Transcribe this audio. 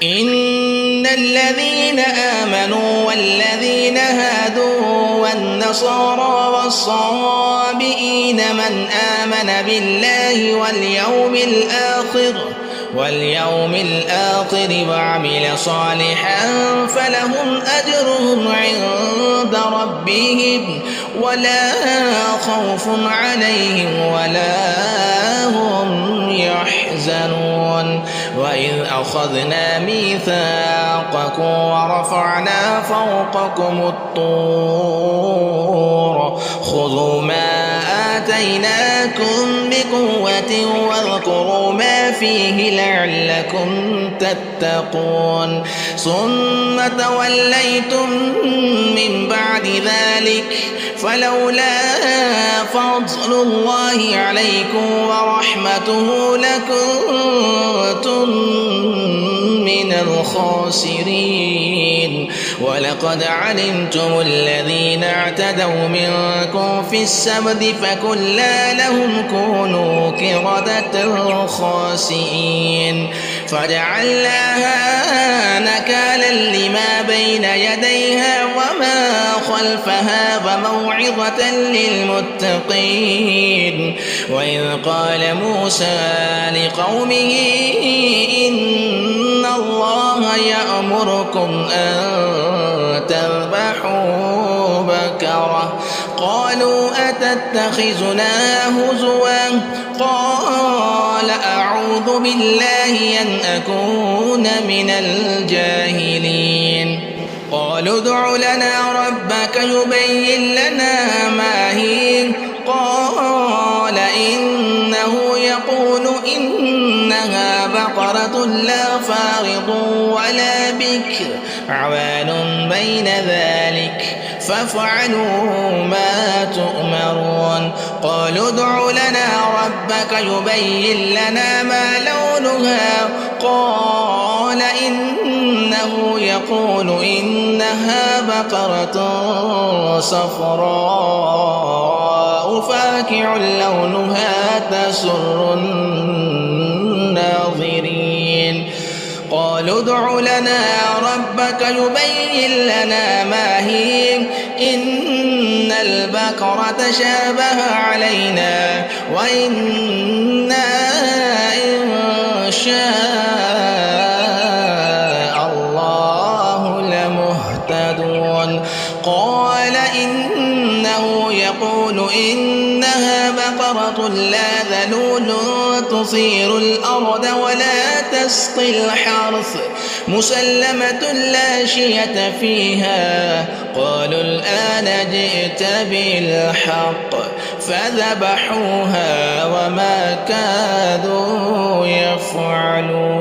إن الذين آمنوا والذين هادوا والنصارى والصابئين من آمن بالله واليوم الآخر وعمل صالحا فلهم أجرهم عند ربهم ولا خوف عليهم ولا هم يحزنون. وإذ أخذنا ميثاقكم ورفعنا فوقكم الطور خذوا ما آتيناكم بقوة واذكروا ما فيه لعلكم تتقون. ثم توليتم من بعد ذلك فلولا فضل الله عليكم ورحمته لكنتم من الخاسرين. ولقد علمتم الذين اعتدوا منكم في السبت فقلنا لهم كونوا قردة خاسئين فجعلناها نكالا لما بين يديها وما خلفها وموعظة للمتقين. وإذ قال موسى لقومه إن الله يأمركم أن تذبحوا بقرة قالوا أتتخذنا هزوا قال أعوذ بالله أن أكون من الجاهلين. قالوا ادع لنا ربك يبين لنا ما هي قال إنه يقول إنها بقرة لا فارض ولا بكر عوان بين ذلك فافعلوا ما تؤمرون. قالوا ادع لنا ربك يبين لنا ما لونها قال إنه يقول إنها بقرة صفراء فاكع لونها تسر الناظرين. قالوا ادع لنا ربك يبين لنا ما هي إن البقرة شابه علينا وإنا إن شاء الله لمهتدون. قال إنه يقول إنها بقرة لا ذلول تثير الأرض ولا تسقي الحرث مسلمة لا شية فيها. قالوا الآن جئت بالحق فذبحوها وما كادوا يفعلون.